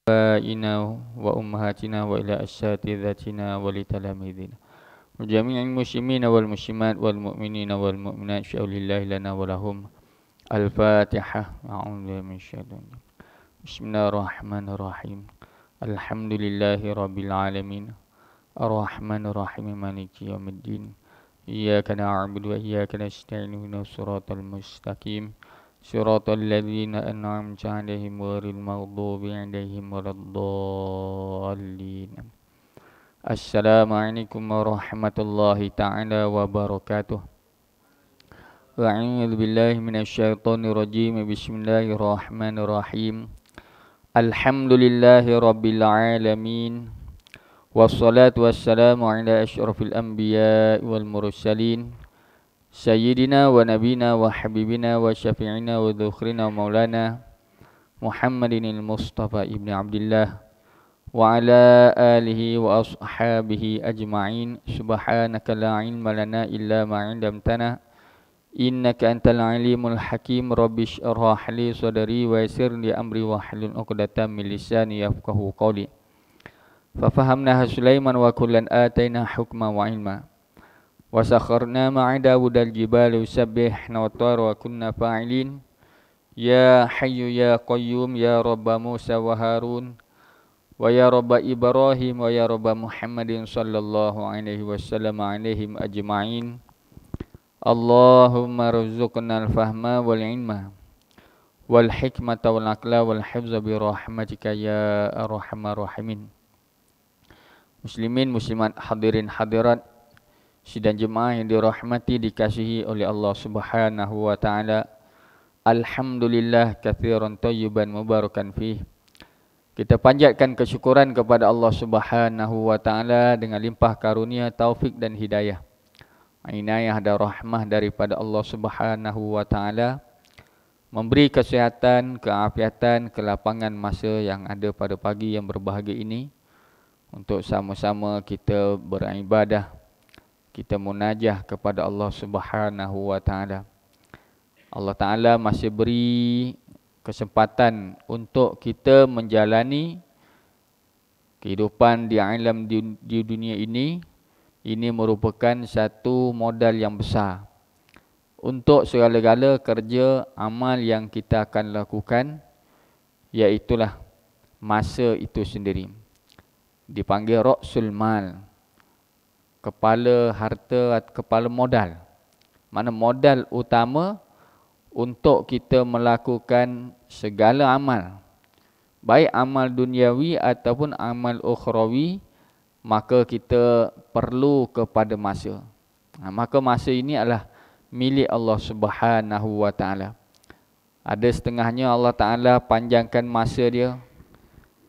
آبائنا وأمهاتنا وإلى أساتذتنا ولتلاميذنا وجميع المسلمين والمسلمات والمؤمنين والمؤمنات شاء الله لنا ولهم الفاتحة. أعوذ بالله من الشيطان الرجيم. بسم الله الرحمن الرحيم. الحمد لله رب العالمين الرحمن الرحيم مالك يوم الدين إياك نعبد وإياك نستعين اهدنا الصراط المستقيم صراط الذين أنعمت عليهم غير المغضوب عليهم ولا الضالين. Assalamualaikum warahmatullahi ta'ala wabarakatuh. A'udzu billahi minasyaitonir rajim. Bismillahirrahmanirrahim. Alhamdulillahi rabbil alamin. Wassalatu wassalamu ala asyrafil anbiya'i wal mursalin sayyidina wa nabina wa habibina wa syafi'ina wa dzukhrina maulana Muhammadinil Mustafa ibni Abdillah wa ala alihi wa ashabihi ajma'in. Subhanaka la ilma lana illa ma 'allamtana innaka antal alimul hakim. Rabbi shrah li sadri wa yassir li amri wa hlul 'uqdatam min lisani yafqahu qawli. Fa fahamna Sulaiman wa kullan ataina hukma wa ilma wa sakharna ma'a Dawudal jibala yusabbihna wa tara wa kunna fa'ilin. Ya hayyu ya qayyum ya rabba Musa wa Harun wa ya rabba Ibrahim wa ya rabba Muhammadin sallallahu alaihi wasallam alaihim ajma'in. Allahumma rzuqna al-fahma wal ilma wal hikmata wal aqla wal hifza bi rahmatika ya arhamar rahimin. Muslimin muslimat, hadirin hadirat sidang jemaah yang dirahmati dikasihi oleh Allah Subhanahu wa taala. Alhamdulillah katsiran thayyiban mubarakan fih. Kita panjatkan kesyukuran kepada Allah Subhanahu wa taala dengan limpah karunia, taufik dan hidayah. Inayah dan rahmah daripada Allah Subhanahu wa taala memberi kesihatan, keafiatan, kelapangan masa yang ada pada pagi yang berbahagia ini untuk sama-sama kita beribadah, kita munajah kepada Allah Subhanahu wa taala. Allah Taala masih beri kesempatan untuk kita menjalani kehidupan di alam di dunia ini. Ini merupakan satu modal yang besar untuk segala-gala kerja amal yang kita akan lakukan, iaitulah masa itu sendiri. Dipanggil Ra'sul Mal, kepala harta, kepala modal. Mana modal utama untuk kita melakukan segala amal, baik amal duniawi ataupun amal ukhrawi, maka kita perlu kepada masa. Maka masa ini adalah milik Allah Subhanahu wa taala. Ada setengahnya Allah Taala panjangkan masa dia.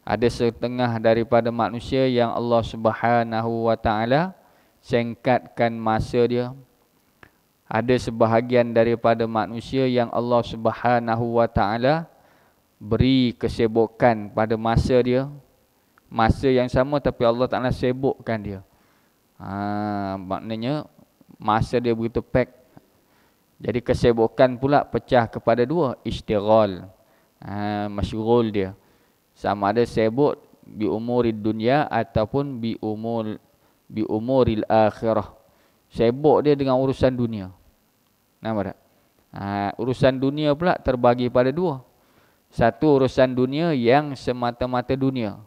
Ada setengah daripada manusia yang Allah Subhanahu wa taala singkatkan masa dia. Ada sebahagian daripada manusia yang Allah Subhanahu wa taala beri kesibukan pada masa dia. Masa yang sama tapi Allah Taala sibukkan dia. Maknanya masa dia begitu pack. Jadi kesibukan pula pecah kepada dua, istighal. Masyghul dia. Sama ada sibuk bi umurid dunia ataupun bi umuril akhirah. Sibuk dia dengan urusan dunia. Nampak tak? Urusan dunia pula terbagi pada dua. Satu urusan dunia yang semata-mata dunia.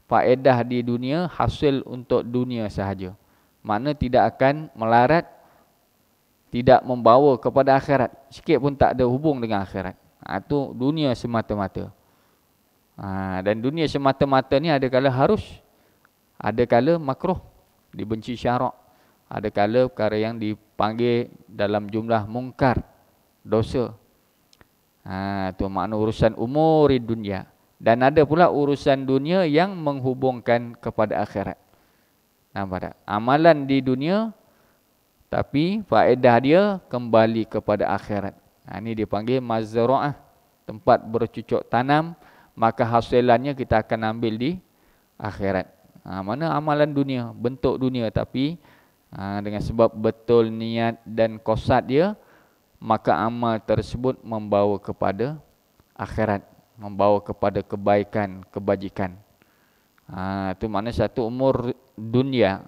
Faedah di dunia, hasil untuk dunia sahaja. Makna tidak akan melarat, tidak membawa kepada akhirat. Sikit pun tak ada hubung dengan akhirat. Itu dunia semata-mata. Dan dunia semata-mata ni ada kala harus, ada kala makruh, dibenci syarak. Ada kala perkara yang dipanggil dalam jumlah mungkar, dosa. Itu makna urusan umuri dunia. Dan ada pula urusan dunia yang menghubungkan kepada akhirat. Nampak tak? Amalan di dunia, tapi faedah dia kembali kepada akhirat. Ini dipanggil mazra'ah, tempat bercucuk tanam, maka hasilannya kita akan ambil di akhirat. Mana amalan dunia, bentuk dunia, tapi dengan sebab betul niat dan qasad dia, maka amal tersebut membawa kepada akhirat. membawa kepada kebaikan, kebajikan. Itu makna satu umur dunia.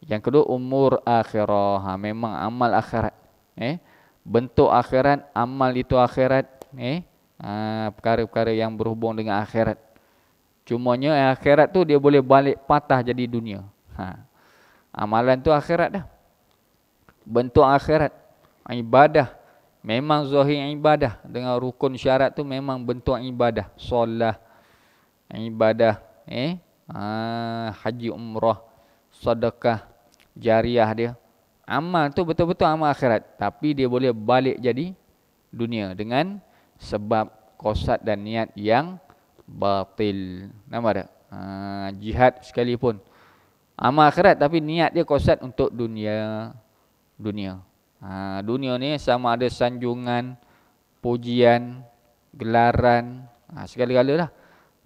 Yang kedua umur akhirah. Memang amal akhirat. Bentuk akhirat, amal itu akhirat. Perkara-perkara yang berhubung dengan akhirat. Cumanya akhirat tu dia boleh balik patah jadi dunia. Amalan tu akhirat dah. Bentuk akhirat. Ibadah. Memang zahir ibadah. Dengan rukun syarat tu memang bentuk ibadah. Solat. Ibadah. Haji umrah. Sedekah. Jariah dia. Amal tu betul-betul amal akhirat. Tapi dia boleh balik jadi dunia. Dengan sebab qasad dan niat yang batil. Nampak tak? Jihad sekalipun amal akhirat tapi niat dia qasad untuk dunia. Dunia ni sama ada sanjungan, pujian, gelaran, segala-gala lah.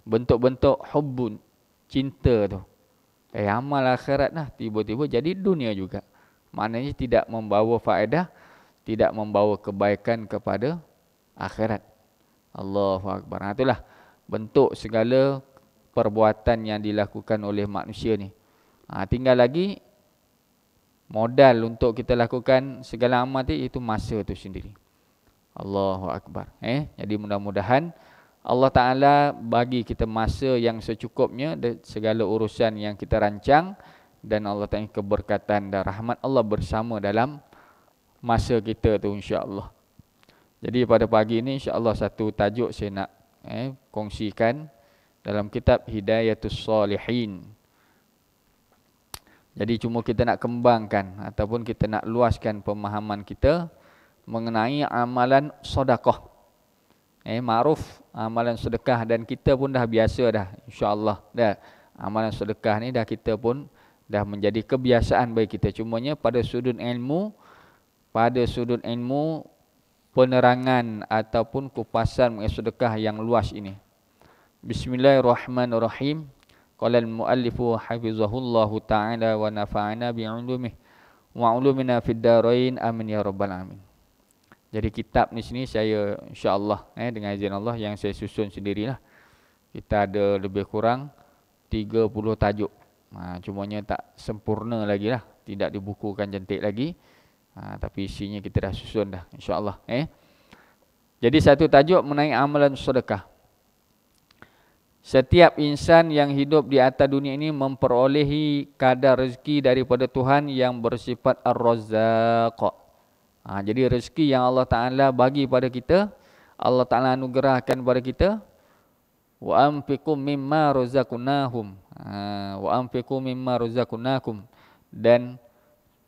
Bentuk-bentuk hubbun, cinta tu. Amal akhirat lah tiba-tiba jadi dunia juga. Maknanya tidak membawa faedah, tidak membawa kebaikan kepada akhirat. Allahu Akbar. Itulah bentuk segala perbuatan yang dilakukan oleh manusia ni. Tinggal lagi modal untuk kita lakukan segala amal itu masa tu sendiri. Allahu Akbar. Jadi mudah-mudahan Allah Ta'ala bagi kita masa yang secukupnya segala urusan yang kita rancang, dan Allah Ta'ala keberkatan dan rahmat Allah bersama dalam masa kita tu, insya-Allah. Jadi pada pagi ini insya-Allah satu tajuk saya nak kongsikan dalam kitab Hidayatus Salihin. Jadi cuma kita nak kembangkan ataupun kita nak luaskan pemahaman kita mengenai amalan sedekah. Ma'ruf amalan sedekah, dan kita pun dah biasa dah, insya-Allah. Dah amalan sedekah ni dah kita pun dah menjadi kebiasaan bagi kita. Cumanya pada sudut ilmu penerangan ataupun kupasan mengenai sedekah yang luas ini. Bismillahirrahmanirrahim. Qala al-muallifu hafizahullahu ta'ala wa nafa'ana bi'ulumihi wa 'ulumina fid darain amin ya rabbal alamin. Jadi kitab ni sini saya insya-Allah dengan izin Allah yang saya susun sendirilah. Kita ada lebih kurang 30 tajuk. Cumanya tak sempurna lagi lah, tidak dibukukan cantik lagi. Tapi isinya kita dah susun dah, insya-Allah. Jadi satu tajuk mengenai amalan sedekah. Setiap insan yang hidup di atas dunia ini memperolehi kadar rezeki daripada Tuhan yang bersifat Ar-Razzaq. Jadi rezeki yang Allah Ta'ala bagi pada kita, Allah Ta'ala anugerahkan pada kita. Wa anfiqu mimma razaqnahum. Wa anfiqu mimma razaqnakum. Dan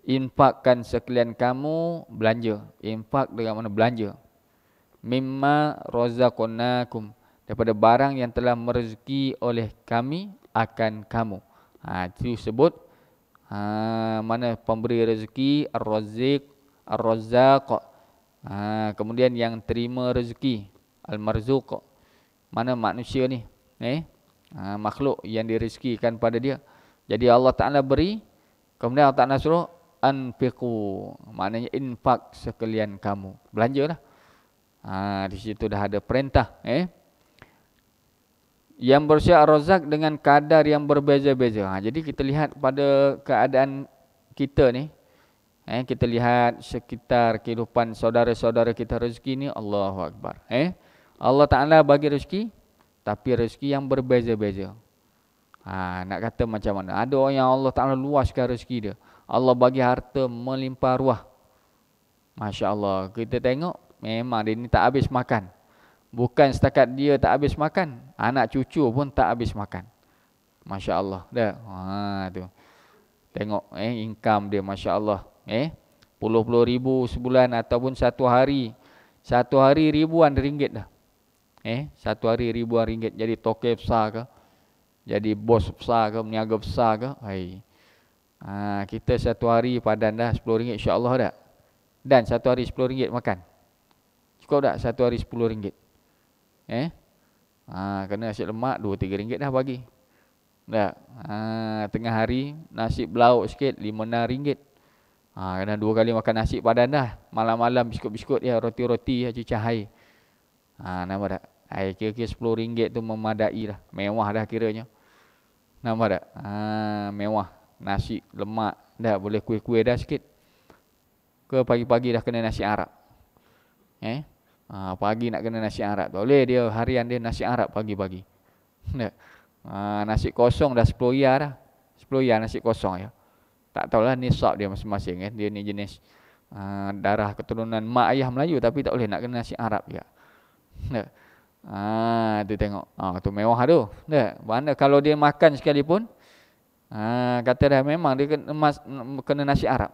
infakkan sekalian kamu belanja. Infak dengan mana belanja. Mimma razaqnakum. Daripada barang yang telah merezeki oleh kami akan kamu. Itu sebut mana pemberi rezeki, Ar-Razzaq. Kemudian yang terima rezeki, Al-Marzuq. Mana manusia ni? Makhluk yang direzekikan pada dia. Jadi Allah Ta'ala beri, kemudian Allah Ta'ala suruh anfiqu. Maknanya infak sekalian kamu. Belanjalah. Di situ dah ada perintah. Yang bersifat Ar-Razzaq dengan kadar yang berbeza-beza. Jadi kita lihat pada keadaan kita ni, kita lihat sekitar kehidupan saudara-saudara kita rezeki ni, Allahu Akbar. Allah Ta'ala bagi rezeki, tapi rezeki yang berbeza-beza. Nak kata macam mana? Ada orang yang Allah Ta'ala luaskan rezeki dia. Allah bagi harta melimpah ruah. Masya Allah. Kita tengok, memang dia ni tak habis makan. Bukan setakat dia tak habis makan, anak cucu pun tak habis makan. Masya Allah. Tu. Tengok income dia, Masya Allah. Puluh-puluh ribu sebulan ataupun satu hari. Satu hari ribuan ringgit dah. Satu hari ribuan ringgit. Jadi tokek besar ke? Jadi bos besar ke? Meniaga besar ke? Kita satu hari padan dah 10 ringgit, insya-Allah dah. Dan satu hari 10 ringgit makan. Cukup tak satu hari 10 ringgit? Kena nasi lemak 2-3 ringgit dah bagi. Tengah hari nasi belauk sikit 5-6 ringgit. Kena 2 kali makan nasi padan dah. Malam-malam biskut-biskut ya, roti-roti ya, cicah air. Nampak tak? Kira-kira RM10 tu memadai dah. Mewah dah kiranya. Nampak tak? Mewah. Nasi lemak dah, boleh kuih-kuih dah sikit. Ke pagi-pagi dah kena nasi Arab. Pagi nak kena nasi Arab. Tak boleh dia harian dia nasi Arab pagi-pagi. Nasi kosong dah RM10 dah. RM10 nasi kosong ya. Tak tahulah nisab dia masing-masing. Dia ni jenis darah keturunan mak ayah Melayu, tapi tak boleh nak kena nasi Arab juga. Tu tengok. Tu mewah tu. Mana kalau dia makan sekalipun, kata dah memang dia kena nasi Arab.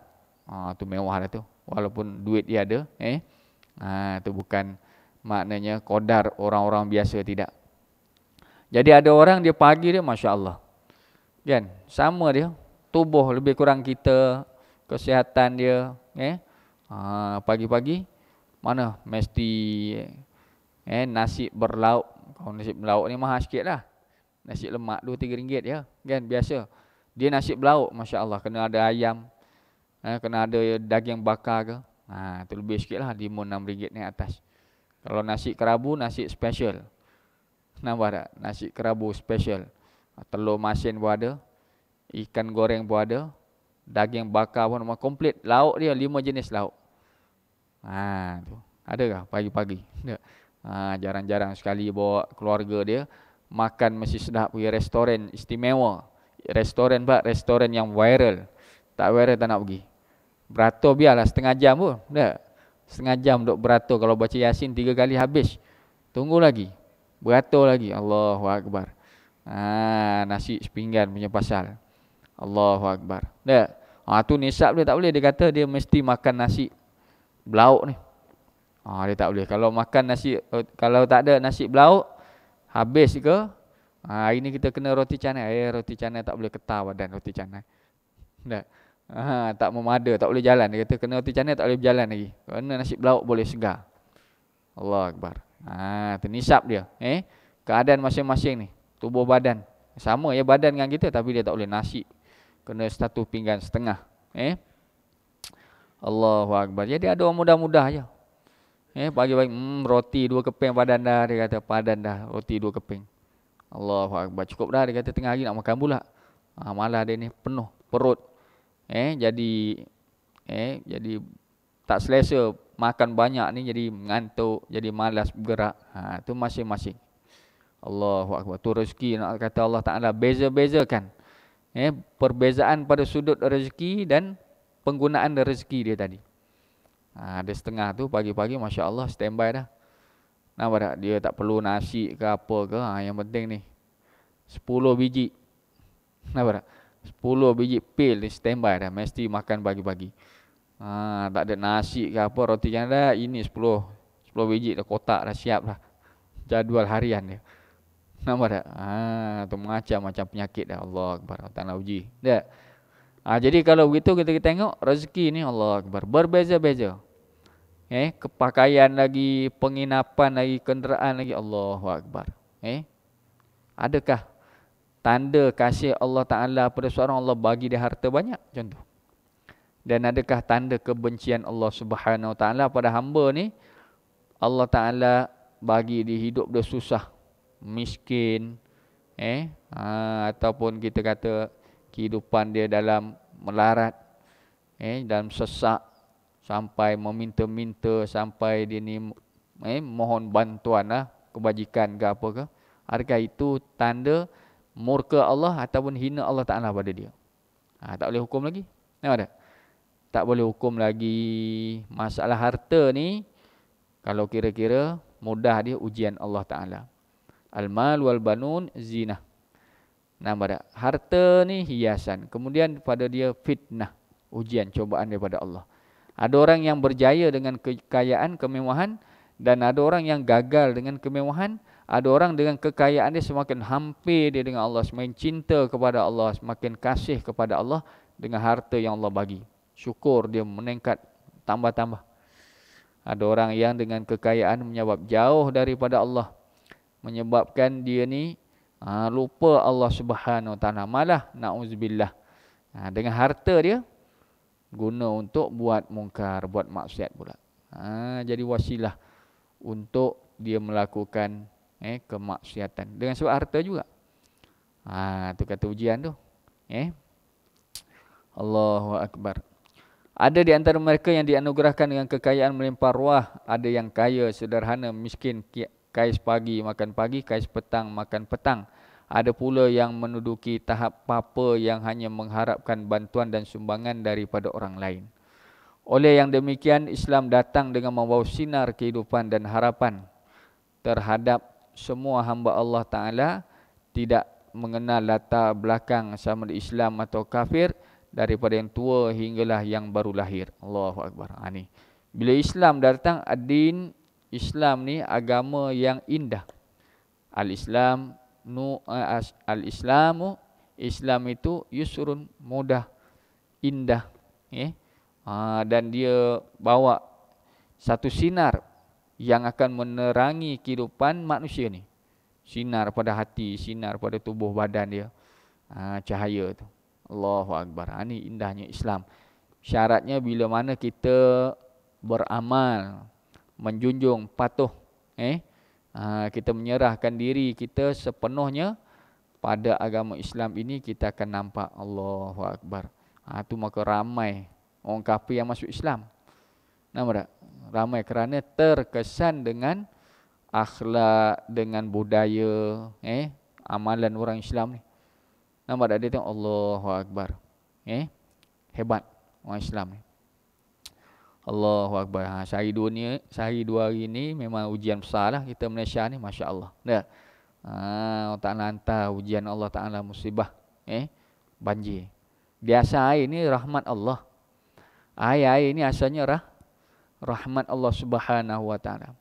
Tu mewah dah tu. Walaupun duit dia ada, tu bukan maknanya kodar orang-orang biasa, tidak. Jadi ada orang dia pagi dia masya-Allah. Kan? Sama dia, tubuh lebih kurang kita, kesihatan dia, pagi-pagi mana mesti nasi berlauk. Kalau nasi berlauk ni mahal sikit lah. Nasi lemak RM2-3 je, kan biasa. Dia nasi berlauk masya-Allah, kena ada ayam, kena ada daging bakar ke. Tu lebih sikit lah, RM5-6 ni atas. Kalau nasi kerabu, nasi special. Nampak tak? Nasi kerabu special. Telur masin pun ada, ikan goreng pun ada, daging bakar pun memang komplit. Lauk dia 5 jenis lauk. Tu. Adakah pagi-pagi? Jarang-jarang sekali bawa keluarga dia makan mesti sedap pergi restoran istimewa. Restoran pak, restoran yang viral. Tak viral tak nak pergi. Beratur biarlah setengah jam pun. Tak. Setengah jam duk beratur, kalau baca Yasin 3 kali habis. Tunggu lagi. Beratur lagi. Allahu Akbar. Nasi sepinggan punya pasal. Allahu Akbar. Tak. Tu nisab dia tak boleh. Dia kata dia mesti makan nasi belauk ni. Dia tak boleh. Kalau makan nasi, kalau tak ada nasi belauk, habis ke? Hari ni kita kena roti canai. Roti canai tak boleh ketar badan roti canai. Tak. Tak memada, tak boleh jalan. Dia kata kena roti canai tak boleh berjalan lagi. Kerana nasi belauk boleh segar. Allahu Akbar. Tu nisab dia. Keadaan masing-masing ni. Tubuh badan. Sama ya badan dengan kita, tapi dia tak boleh nasi. Kena 1 pinggan setengah. Allahu Akbar. Jadi ada orang mudah-mudah je. Pagi-pagi roti 2 keping padan dah, dia kata padan dah, roti 2 keping. Allahu Akbar. Cukup dah, dia kata tengah hari nak makan pula. Malah dia ni penuh perut. Jadi tak selesa makan banyak ni, jadi mengantuk, jadi malas bergerak. Tu masing-masing. Allahu Akbar. Tu rezeki nak kata Allah Taala beza-bezakan. Perbezaan pada sudut rezeki dan penggunaan rezeki dia tadi. Ada setengah tu pagi-pagi masya-Allah standby dah. Nampak tak? Dia tak perlu nasi ke apa ke. Yang penting ni 10 biji. Nampak tak? 10 biji pil ni standby dah. Mesti makan pagi-pagi. Tak ada nasi ke apa, roti jangan dah. Ini 10 biji dah, kotak dah siap dah. Jadual harian dia. Nampak tak? Tu macam-macam penyakit dah. Allah Akbar. Ta'ala uji. Tak? Jadi kalau begitu kita tengok rezeki ni Allah Akbar. Berbeza-beza. Kepakaian lagi, penginapan lagi, kenderaan lagi. Allahu Akbar. Adakah tanda kasih Allah Ta'ala pada seorang, Allah bagi dia harta banyak? Contoh. Dan adakah tanda kebencian Allah Subhanahu Wa Ta'ala pada hamba ni? Allah Ta'ala bagi dia hidup dia susah, miskin, ataupun kita kata kehidupan dia dalam melarat, dalam sesak, sampai meminta-minta, sampai dia ni mohon bantuan lah, kebajikan ke apa ke. Adakah itu tanda murka Allah ataupun hina Allah Ta'ala pada dia? Tak boleh hukum lagi. Nampak tak? Tak boleh hukum lagi. Masalah harta ni, kalau kira-kira mudah dia ujian Allah Ta'ala. Al-mal wal banun zinah. Nampak tak? Harta ni hiasan. Kemudian pada dia fitnah. Ujian, cobaan daripada Allah. Ada orang yang berjaya dengan kekayaan, kemewahan. Dan ada orang yang gagal dengan kemewahan. Ada orang dengan kekayaan dia semakin hampir dia dengan Allah. Semakin cinta kepada Allah. Semakin kasih kepada Allah dengan harta yang Allah bagi. Syukur dia meningkat, tambah-tambah. Ada orang yang dengan kekayaan menyebab jauh daripada Allah. Menyebabkan dia ni lupa Allah Subhanahu Wa Ta'ala. Malah na'udzubillah. Dengan harta dia guna untuk buat mungkar, buat maksiat pula. Jadi wasilah untuk dia melakukan kemaksiatan. Dengan sebab harta juga. Tu kata ujian tu. Allahu Akbar. Ada di antara mereka yang dianugerahkan dengan kekayaan melimpah ruah. Ada yang kaya, sederhana, miskin, kais pagi makan pagi, kais petang makan petang. Ada pula yang menduduki tahap papa yang hanya mengharapkan bantuan dan sumbangan daripada orang lain. Oleh yang demikian, Islam datang dengan membawa sinar kehidupan dan harapan terhadap semua hamba Allah Ta'ala, tidak mengenal latar belakang sama ada Islam atau kafir, daripada yang tua hinggalah yang baru lahir. Allahu Akbar. Ni. Bila Islam datang, ad-din, Islam ni agama yang indah. Al-Islamu, Islam itu yusrun, mudah, indah. Dan dia bawa satu sinar yang akan menerangi kehidupan manusia ni. Sinar pada hati, sinar pada tubuh badan dia. Cahaya tu. Allahu Akbar. Ini indahnya Islam. Syaratnya bila mana kita beramal, menjunjung, patuh, kita menyerahkan diri kita sepenuhnya pada agama Islam ini, kita akan nampak. Allahu Akbar. Tu maka ramai orang kafir yang masuk Islam. Nampak tak? Ramai kerana terkesan dengan akhlak, dengan budaya, amalan orang Islam ni. Nampak tak? Dia tengok Allahu Akbar. Hebat orang Islam ni. Allahu Akbar. Sehari dua hari ni memang ujian besar lah kita Malaysia ni. Masya Allah. Allah Ta'ala hantar ujian Allah Ta'ala, musibah. Banjir. Biasa air ni rahmat Allah. Air ni asalnya rahmat Allah Subhanahu Wa Ta'ala.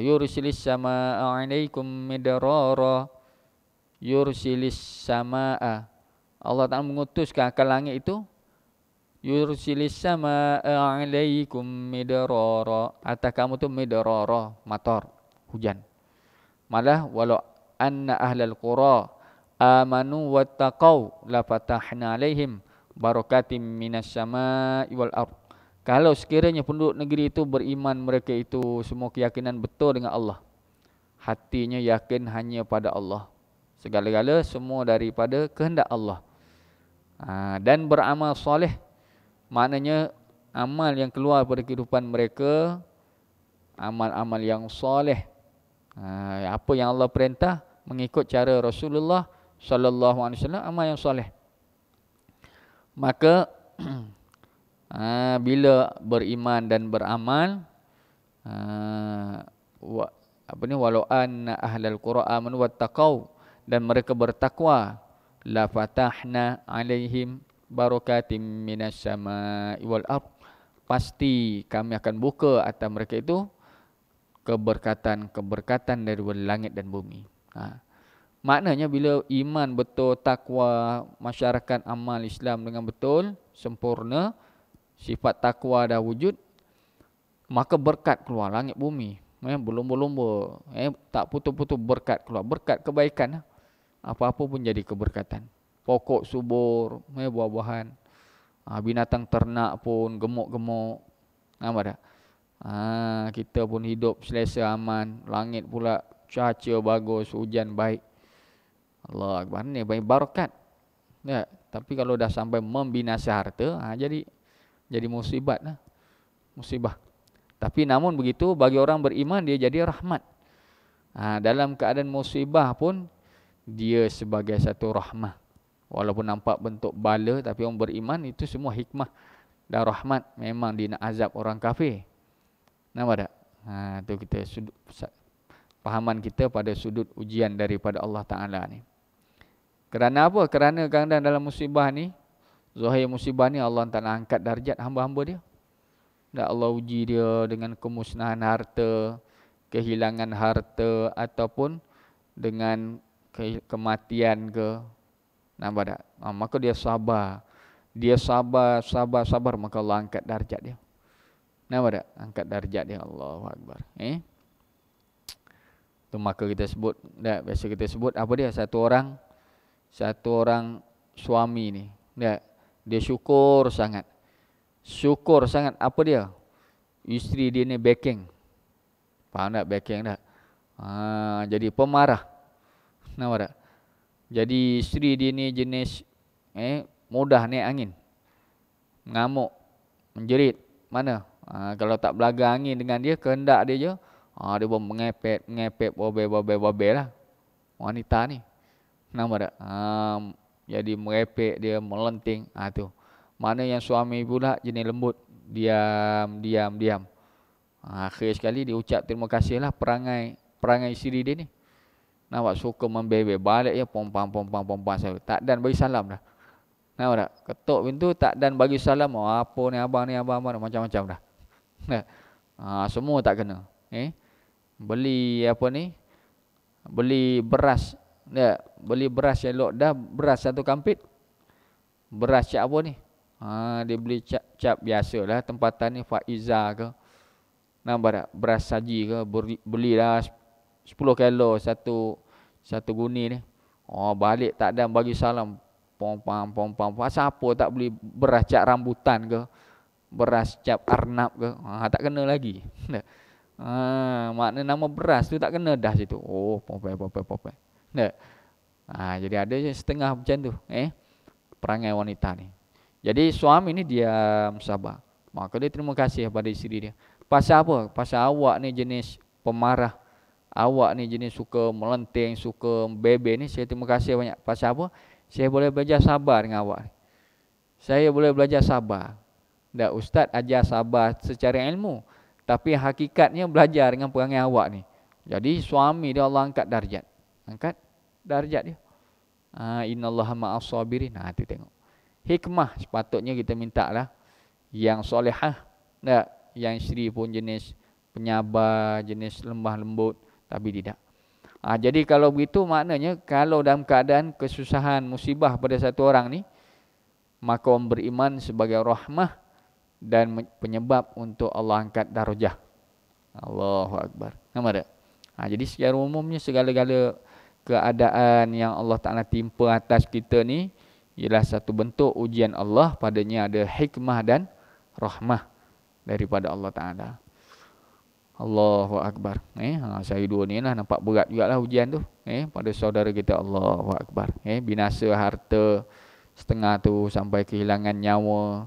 Yursilis sama'a alaikum midrara. Yursilis sama'a. Allah Ta'ala mengutuskan ke langit itu. Yursilis sama'a alaikum midrara. Atas kamu tu midrara, matar, hujan. Malah walau anna ahlal qura amanu wattaqau la fatahna alaihim barakatim minas sama'i wal ardh. Kalau sekiranya penduduk negeri itu beriman, mereka itu semua keyakinan betul dengan Allah. Hatinya yakin hanya pada Allah. Segala-gala semua daripada kehendak Allah. Dan beramal soleh. Maknanya amal yang keluar pada kehidupan mereka, amal-amal yang soleh. Apa yang Allah perintah, mengikut cara Rasulullah sallallahu alaihi wasallam, amal yang soleh. Maka bila beriman dan beramal, walau anna ahlal qura amanu wattaqau, dan mereka bertakwa, la fatahna alaihim barakatim minas sama'i wal ardh, pasti kami akan buka atas mereka itu keberkatan dari langit dan bumi. Maknanya bila iman betul, takwa, masyarakat amal Islam dengan betul, sempurna, sifat takwa dah wujud, maka berkat keluar langit bumi. Berlumba-lumba, tak putus-putus berkat keluar. Berkat kebaikan. Apa-apa pun jadi keberkatan. Pokok subur, buah-buahan. Binatang ternak pun gemuk-gemuk. Nampak tak? Kita pun hidup selesa, aman. Langit pula cuaca bagus, hujan baik. Allah Akbar, ni baik barakat. Ya, tapi kalau dah sampai membinasa harta, jadi musibat lah. Musibah. Tapi namun begitu, bagi orang beriman dia jadi rahmat. Dalam keadaan musibah pun dia sebagai satu rahmah. Walaupun nampak bentuk bala, tapi orang beriman itu semua hikmah dan rahmat. Memang dia nak azab orang kafir. Nampak tak? Itu kita pahaman kita pada sudut ujian daripada Allah Ta'ala ni. Kerana apa? Kerana kadang-kadang dalam musibah ni, zahir musibah ni, Allah Ta'ala angkat darjat hamba-hamba dia. Dan Allah uji dia dengan kemusnahan harta, kehilangan harta, ataupun dengan kematian ke. Nampak tak? Maka dia sabar. Dia sabar, maka Allah angkat darjat dia. Nampak tak? Angkat darjat dia. Allahu Akbar. Tu maka kita sebut, biasa kita sebut apa dia? Satu orang suami ni, dia syukur sangat. Syukur sangat. Apa dia? Isteri dia ni backing. Faham tak backing tak? Jadi pemarah. Nampak tak? Jadi isteri dia ni jenis mudah naik angin. Mengamuk, menjerit. Mana? Kalau tak belaga angin dengan dia, kehendak dia je, dia pun mengepet, babel lah. Wanita ni. Nampak tak? Jadi merepek dia, melenting. Tu. Mana yang suami pula jenis lembut. Diam. Akhir sekali dia ucap terima kasih lah perangai isteri dia ni. Nampak suka membebel. Balik je pompang. Tak dan bagi salam dah. Nampak tak? Ketuk pintu tak dan bagi salam. Apa ni abang macam-macam dah. Semua tak kena. Beli apa ni? Beli beras. Beli beras elok dah. Beras satu kampit. Beras cap apa ni? Dia beli cap biasa lah. Tempatan ni Faiza ke. Nampak tak? Beras saji ke. Belilah 10 kilo satu guni ni. Balik tak ada bagi salam. Pompang. Pasal apa tak beli beras cap rambutan ke? Beras cap arnab ke? Tak kena lagi. Makna nama beras tu tak kena dah situ. Pompang. Jadi ada je setengah macam tu. Perangai wanita ni. Jadi suami ni diam, sabar. Maka dia terima kasih kepada isteri dia. Pasal apa? Pasal awak ni jenis pemarah. Awak ni jenis suka melenting, suka bebel ni. Saya terima kasih banyak. Pasal apa? Saya boleh belajar sabar dengan awak ni. Saya boleh belajar sabar. Ustaz ajar sabar secara ilmu. Tapi hakikatnya belajar dengan perangai awak ni. Jadi suami dia Allah angkat darjat. Angkat darjat dia. Innallaha ma'as sabirin. Tu tengok. Hikmah sepatutnya kita minta lah. Yang solehah. Yang isteri pun jenis penyabar, jenis lemah lembut. Tapi tidak. Jadi kalau begitu maknanya kalau dalam keadaan kesusahan, musibah pada satu orang ni, maka orang beriman sebagai rahmah dan penyebab untuk Allah angkat darjah. Allahu Akbar. Nampak tak? Jadi secara umumnya segala-gala keadaan yang Allah Ta'ala timpa atas kita ni ialah satu bentuk ujian Allah, padanya ada hikmah dan rahmah daripada Allah Ta'ala. Allahu Akbar. Saya dua ni lah nampak berat jugalah ujian tu. Pada saudara kita. Allahu Akbar. Binasa harta setengah tu sampai kehilangan nyawa.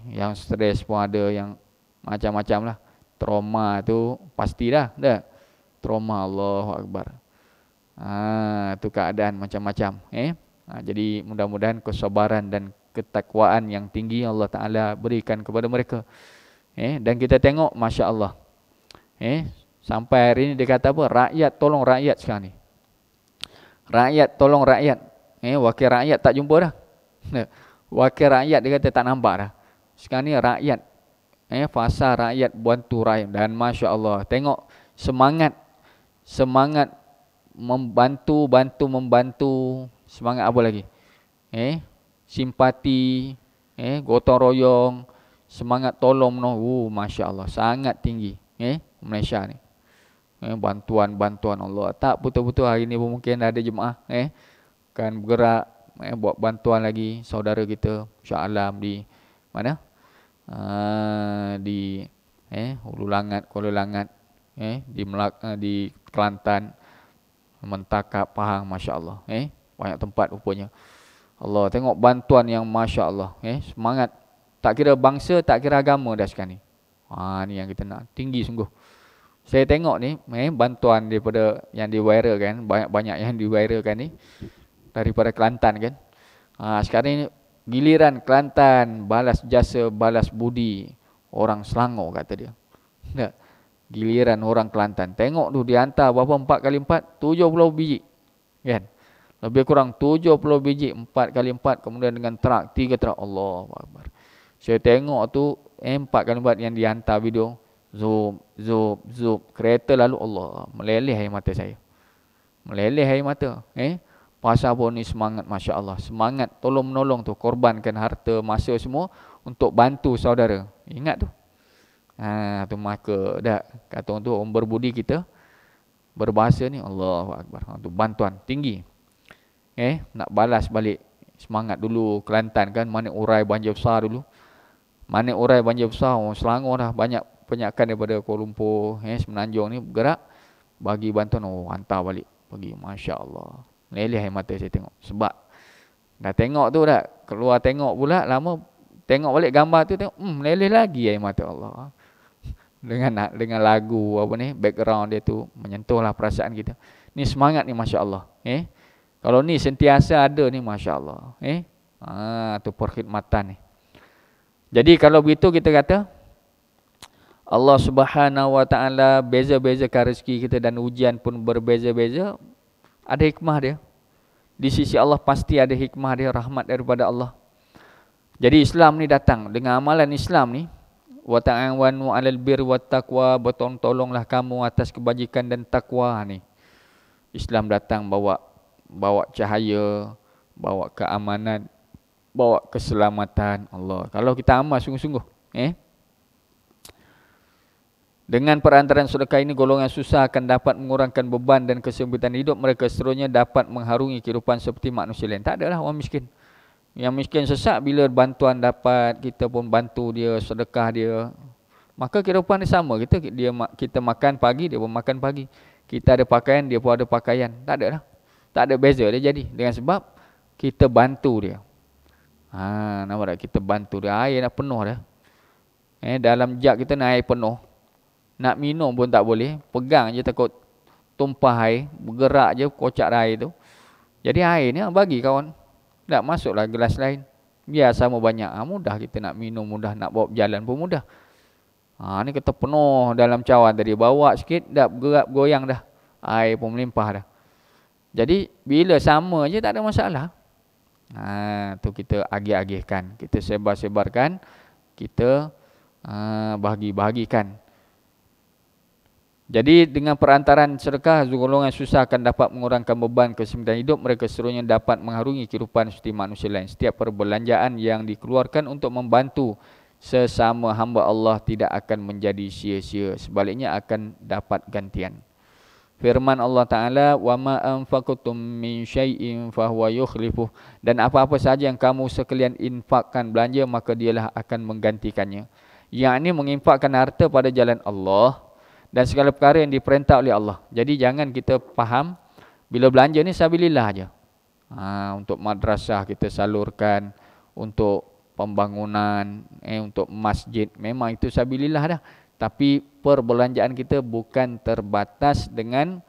Yang stres pun ada, yang macam-macam lah. Trauma tu pastilah. Trauma. Allahu Akbar. Tu keadaan macam-macam. Jadi mudah-mudahan kesabaran dan ketakwaan yang tinggi Allah Ta'ala berikan kepada mereka. Dan kita tengok Masya Allah. Sampai hari ni dia kata apa? Rakyat tolong rakyat sekarang ni. Rakyat tolong rakyat. Wakil rakyat tak jumpa dah. Wakil rakyat dia kata tak nampak dah. Sekarang ni rakyat. Fasa rakyat bantu rakyat. Dan Masya Allah. Tengok semangat membantu. Semangat apa lagi? Simpati. Gotong royong. Semangat tolong. Masya Allah. Sangat tinggi. Malaysia ni. Bantuan Allah. Tak betul-betul hari ni pun mungkin ada jemaah. Kan bergerak. Buat bantuan lagi. Saudara kita. Syah Alam di mana? Di Hulu Langat, Kuala Langat. Di Kelantan. Mentakap, Pahang. Masya Allah. Banyak tempat rupanya. Allah. Tengok bantuan yang Masya Allah. Semangat. Tak kira bangsa, tak kira agama dah sekarang ni. Ni yang kita nak. Tinggi sungguh. Saya tengok ni, bantuan daripada yang di-viral kan. Banyak-banyak yang di-viralkan ni. Daripada Kelantan kan. Sekarang ni, giliran Kelantan balas jasa, balas budi orang Selangor kata dia. Giliran orang Kelantan. Tengok tu, dia hantar berapa 4x4? 70 biji. Kan? Lebih kurang 70 biji. 4x4. Kemudian dengan truk, 3 truk. Allahu Akbar. Saya tengok tu 4x4 yang dihantar video. Zoom. Kereta lalu, Allah. Meleleh air mata saya. Meleleh air mata. Pasal pun ni semangat, Masya Allah. Semangat tolong menolong tu. Korbankan harta, masa semua untuk bantu saudara. Ingat tu. Tu maka dah. Kata orang tu, orang berbudi kita. Berbahasa ni, Allahu Akbar. Tu bantuan tinggi. Nak balas balik. Semangat dulu Kelantan kan. Mana urai banjir besar dulu. Mana urai banjir besar. Selangor dah banyak penyakan daripada Kuala Lumpur, Semenanjung ni bergerak. bagi bantuan, hantar balik. Pergi, Masya Allah. Leleh air mata saya tengok. Sebab dah tengok tu dah, keluar tengok pula, lama tengok balik gambar tu, tengok, leleh lagi air mata Allah. Dengan lagu apa ni, background dia tu menyentuhlah perasaan kita. Ni semangat ni, Masya Allah. Kalau ni sentiasa ada ni, Masya Allah. Tu perkhidmatan ni. Jadi kalau begitu kita kata Allah Subhanahu Wa Taala beza-bezakan rezeki kita dan ujian pun berbeza-beza. Ada hikmah dia. Di sisi Allah pasti ada hikmah dia, rahmat daripada Allah. Jadi Islam ni datang dengan amalan Islam ni, wa ta'awanu 'alal birri wat taqwa, bertolong-tolonglah kamu atas kebajikan dan takwa ni. Islam datang bawa cahaya, bawa keamanan, bawa keselamatan. Allah. Kalau kita amal sungguh-sungguh, dengan perantaraan sedekah ini, golongan susah akan dapat mengurangkan beban dan kesempitan hidup mereka. Seterusnya dapat mengharungi kehidupan seperti manusia lain. Tak adalah orang miskin. Yang miskin sesak bila bantuan dapat, kita pun bantu dia, sedekah dia. Maka kehidupan dia sama. Kita makan pagi, dia pun makan pagi. Kita ada pakaian, dia pun ada pakaian. Tak ada lah. Tak ada beza dia jadi. Dengan sebab kita bantu dia. Nampak tak? Kita bantu dia. Air dah penuh dah. Dalam jug kita nak air penuh. Nak minum pun tak boleh. Pegang je takut tumpah air. Bergerak je kocak air tu. Jadi air ni bagi kawan. Tak masuklah gelas lain. Biar sama banyak. Mudah kita nak minum, mudah nak bawa berjalan pun mudah. Ni kita penuh dalam cawan tadi. Bawa sikit, dah bergerak goyang dah. Air pun melimpah dah. Jadi bila sama je tak ada masalah. Tu kita agih-agihkan. Kita sebar-sebarkan. Kita bahagi-bahagikan. Jadi dengan perantaraan sedekah, golongan susah akan dapat mengurangkan beban kesempitan hidup mereka. Seterusnya dapat mengharungi kehidupan seperti manusia lain. Setiap perbelanjaan yang dikeluarkan untuk membantu sesama hamba Allah tidak akan menjadi sia-sia. Sebaliknya akan dapat gantian. Firman Allah Ta'ala, وَمَا أَنْفَقْتُمْ مِنْ شَيْءٍ فَهُوَ يُخْلِفُهُ. Dan apa-apa sahaja yang kamu sekalian infakkan, belanja, maka dialah akan menggantikannya. Yang ini menginfakkan harta pada jalan Allah dan segala perkara yang diperintah oleh Allah. Jadi jangan kita faham bila belanja ni sabilillah aja. Untuk madrasah kita salurkan, untuk pembangunan, untuk masjid, memang itu sabilillah dah. Tapi perbelanjaan kita bukan terbatas dengan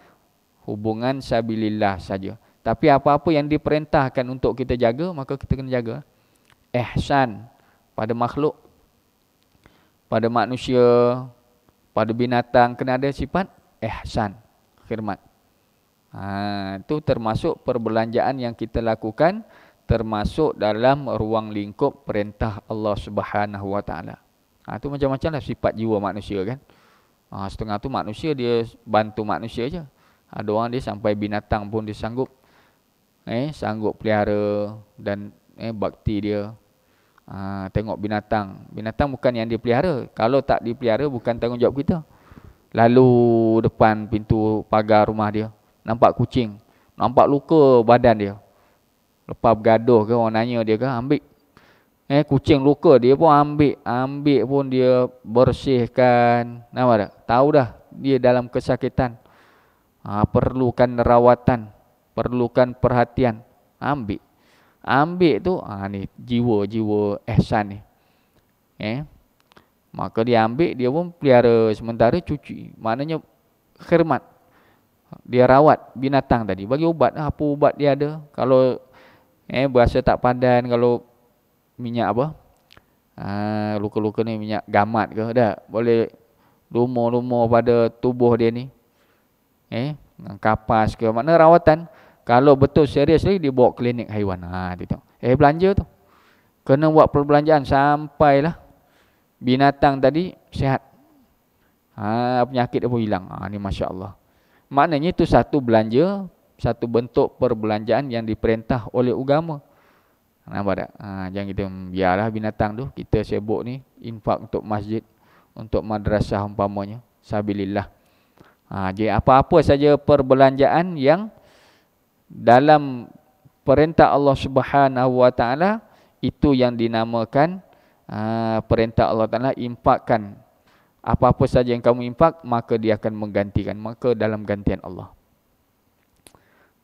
hubungan sabilillah saja. Tapi apa-apa yang diperintahkan untuk kita jaga, maka kita kena jaga. Ihsan pada makhluk, pada manusia, pada binatang, kena ada sifat ihsan, khidmat. Itu termasuk perbelanjaan yang kita lakukan, termasuk dalam ruang lingkup perintah Allah Subhanahu Wa Taala. Itu macam-macam lah sifat jiwa manusia kan. Setengah tu manusia dia bantu manusia je. Ada orang dia sampai binatang pun dia sanggup pelihara dan bakti dia. Tengok binatang. Binatang bukan yang dia pelihara. Kalau tak dipelihara bukan tanggungjawab kita. Lalu depan pintu pagar rumah dia, nampak kucing, nampak luka badan dia. Lepas bergaduh ke, orang nanya dia ke, ambil. Kucing luka, dia pun ambil pun dia bersihkan. Nampak tak? Tahu dah dia dalam kesakitan. Perlukan rawatan, perlukan perhatian. Ambil tu, ni jiwa ihsan ni. Maka dia ambil, dia pun pelihara sementara, cuci. Maknanya khidmat. Dia rawat binatang tadi, bagi ubat. Apa ubat dia ada? Kalau berasa tak padan, kalau minyak apa? Luka-luka ni minyak gamat ke? Dah boleh lumur-lumur pada tubuh dia ni. Kapas ke? Makna rawatan. Kalau betul serius lagi, dia bawa klinik haiwan. Dia tengok. Belanja tu. Kena buat perbelanjaan sampailah binatang tadi sihat. Penyakit dia pun hilang. Ni Masya Allah. Maknanya itu satu belanja, satu bentuk perbelanjaan yang diperintah oleh agama. Nampak tak? Jangan kita biarlah binatang tu. Kita sibuk ni, infak untuk masjid, untuk madrasah umpamanya. Sabilillah. Jadi apa-apa saja perbelanjaan yang dalam perintah Allah Subhanahu Wa Taala, itu yang dinamakan perintah Allah Taala, infakkan Apa-apa saja yang kamu infak, maka dia akan menggantikan. Maka dalam gantian Allah.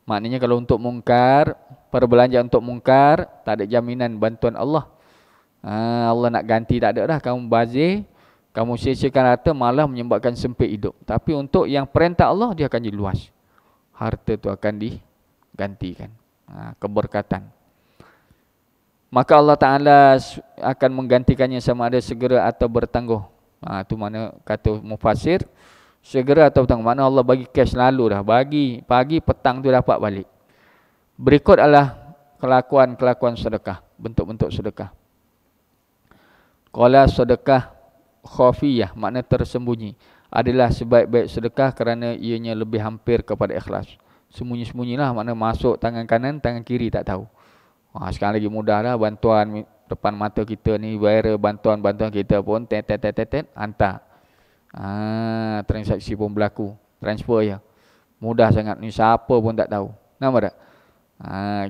Maknanya kalau untuk mungkar, perbelanjaan untuk mungkar, tak ada jaminan bantuan Allah. Allah nak ganti tak ada dah. Kamu bazir, kamu sia-siakan harta, malah menyebabkan sempit hidup. Tapi untuk yang perintah Allah, dia akan jadi luas. Harta tu akan digantikan. Keberkatan. Maka Allah Ta'ala akan menggantikannya sama ada segera atau bertangguh. Itu mana kata mufassir, segera atau bertangguh. Mana Allah bagi cash lalu dah. Bagi pagi, petang tu dapat balik. Berikut adalah kelakuan-kelakuan sedekah. Bentuk-bentuk sedekah. Qala sedekah khafiyah, makna tersembunyi, adalah sebaik-baik sedekah kerana ianya lebih hampir kepada ikhlas. Sembunyi-sembunyilah, makna masuk tangan kanan, tangan kiri tak tahu. Sekarang lagi mudah lah, bantuan depan mata kita ni, viral bantuan-bantuan kita pun tet hantar. Transaksi pun berlaku, transfer je. Mudah sangat, ni siapa pun tak tahu. Nampak tak?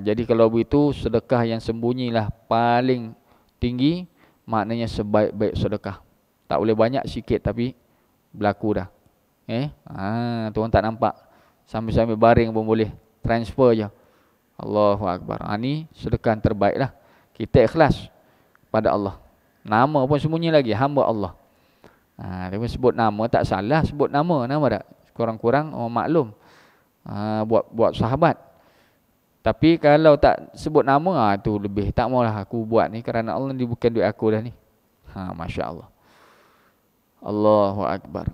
Jadi kalau begitu, sedekah yang sembunyilah paling tinggi, maknanya sebaik-baik sedekah. Tak boleh banyak, sikit tapi berlaku dah. Tuan tak nampak. Sambil-sambil baring pun boleh. Transfer je. Allahu Akbar. Ni sedekah terbaik lah. Kita ikhlas pada Allah. Nama pun sembunyi lagi. Hamba Allah. Tapi sebut nama tak salah. Sebut nama. Nama tak? Kurang-kurang maklum. Buat sahabat. Tapi kalau tak sebut nama, tu lebih. Tak maulah aku buat ni kerana Allah ni bukan duit aku dah ni. Masya Allah. Allahu Akbar.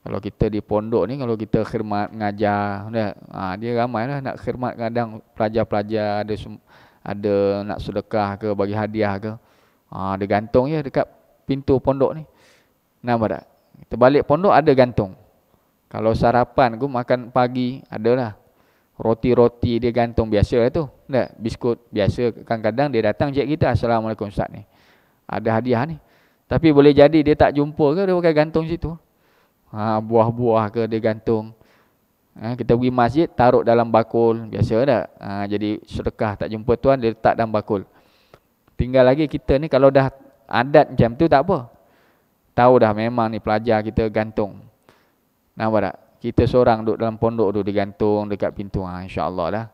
Kalau kita di pondok ni, kalau kita khidmat ngajar, dia ramai lah nak khidmat, kadang pelajar-pelajar ada nak sedekah ke, bagi hadiah ke. Dia gantung je dekat pintu pondok ni. Nampak tak? Kita balik pondok ada gantung. Kalau sarapan aku makan pagi, adalah. Roti-roti dia gantung biasa lah tu. Biskut biasa. Kadang-kadang dia datang cik kita, Assalamualaikum Ustaz ni. Ada hadiah ni. Tapi boleh jadi dia tak jumpa ke, dia pakai gantung situ. Buah-buah ke dia gantung. Kita pergi masjid, taruh dalam bakul. Biasa tak? Jadi sedekah tak jumpa tuan, dia letak dalam bakul. Tinggal lagi kita ni kalau dah adat macam tu tak apa. Tahu dah memang ni pelajar kita gantung. Nampak tak? Kita seorang duduk dalam pondok tu, dia gantung dekat pintu. InsyaAllah lah.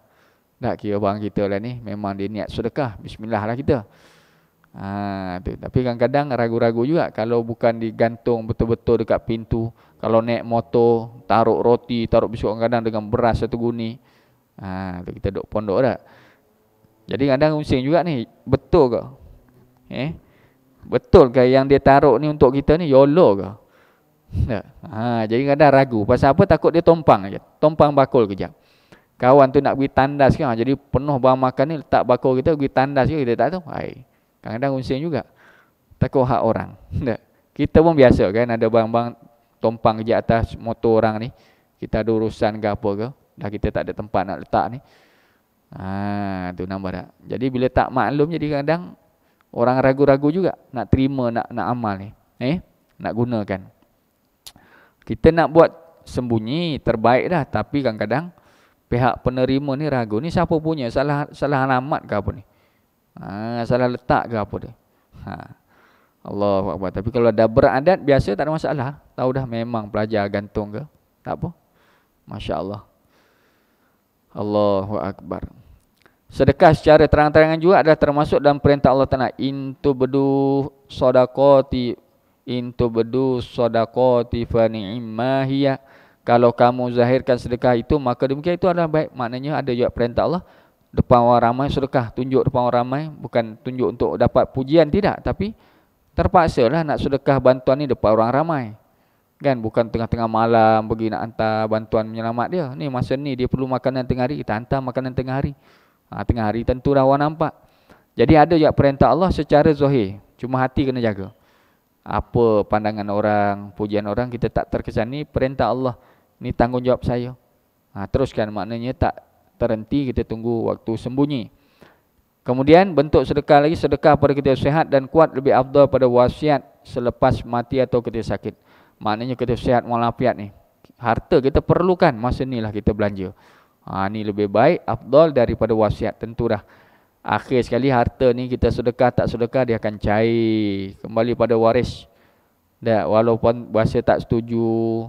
Tak kira bang kita lah ni, memang dia niat sedekah. Bismillah lah kita. Tu. Tapi kadang-kadang ragu-ragu juga. Kalau bukan digantung betul-betul dekat pintu, kalau naik motor, taruh roti, taruh biskut, kadang dengan beras satu guni. Tu kita duduk pondok tak. Jadi kadang pusing juga ni, betul ke? Betul ke yang dia taruh ni untuk kita ni YOLO ke? Jadi kadang ragu. Pasal apa? Takut dia tumpang aja. Tumpang bakul kejap. Kawan tu nak pergi tandas kan, jadi penuh barang makan ni, letak bakul kita, pergi tandas ke, kita tak tahu. Kadang-kadang pusing juga. Takut hak orang. Kita pun biasa kan, ada barang-barang tumpang kejap atas motor orang ni. Kita ada urusan ke apa ke, dah kita tak ada tempat nak letak ni. Tu nampak tak? Jadi bila tak maklum, jadi kadang orang ragu-ragu juga nak terima, nak amal ni. Nak gunakan. Kita nak buat sembunyi, terbaik dah. Tapi kadang-kadang pihak penerima ni ragu. Ni siapa punya? Salah alamat ke apa ni? Salah letak ke apa dia? Allahu Akbar. Tapi kalau dah beradat, biasa tak ada masalah. Tahu dah memang pelajar gantung ke? Tak apa. Masya Allah. Allahu Akbar. Sedekah secara terang-terangan juga adalah termasuk dalam perintah Allah Ta'ala. Intu bedu sodakoti fa ni'mahiyah. Kalau kamu zahirkan sedekah itu, maka demikian itu adalah baik. Maknanya ada juga perintah Allah, depan orang ramai sedekah, tunjuk depan orang ramai. Bukan tunjuk untuk dapat pujian, tidak. Tapi terpaksa lah nak sedekah bantuan ni depan orang ramai. Kan, bukan tengah-tengah malam pergi nak hantar bantuan menyelamat dia. Ni masa ni dia perlu makanan tengah hari, kita hantar makanan tengah hari. Tengah hari tentu dah orang nampak. Jadi ada juga perintah Allah secara zahir. Cuma hati kena jaga. Apa pandangan orang, pujian orang, kita tak terkesan. Ni perintah Allah, ni tanggungjawab saya. Teruskan, maknanya tak terhenti, kita tunggu waktu sembunyi. Kemudian bentuk sedekah lagi, sedekah pada ketika sihat dan kuat lebih afdal pada wasiat selepas mati atau ketika sakit. Maknanya ketika sihat walafiat ni, harta kita perlukan, masa ni lah kita belanja. Ni lebih baik, afdal daripada wasiat. Tentu dah akhir sekali harta ni kita sedekah tak sedekah, dia akan cair kembali pada waris. Dah, walaupun bahasa tak setuju,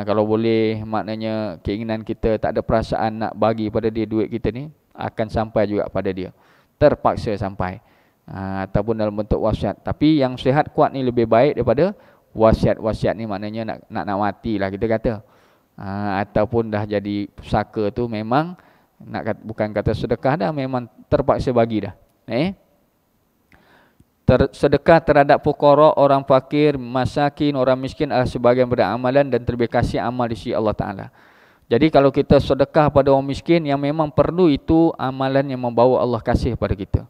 kalau boleh, maknanya keinginan kita tak ada perasaan nak bagi pada dia duit kita ni, akan sampai juga pada dia. Terpaksa sampai. Ataupun dalam bentuk wasiat. Tapi yang sihat kuat ni lebih baik daripada wasiat-wasiat ni, maknanya nak mati lah kita kata. Ataupun dah jadi pusaka tu memang, bukan kata sedekah dah, memang terpaksa bagi dah. Sedekah terhadap fuqara, orang fakir, masakin, orang miskin adalah sebahagian daripada amalan dan terlebih kasih amal di sisi Allah Ta'ala. Jadi kalau kita sedekah pada orang miskin, yang memang perlu itu amalan yang membawa Allah kasih pada kita.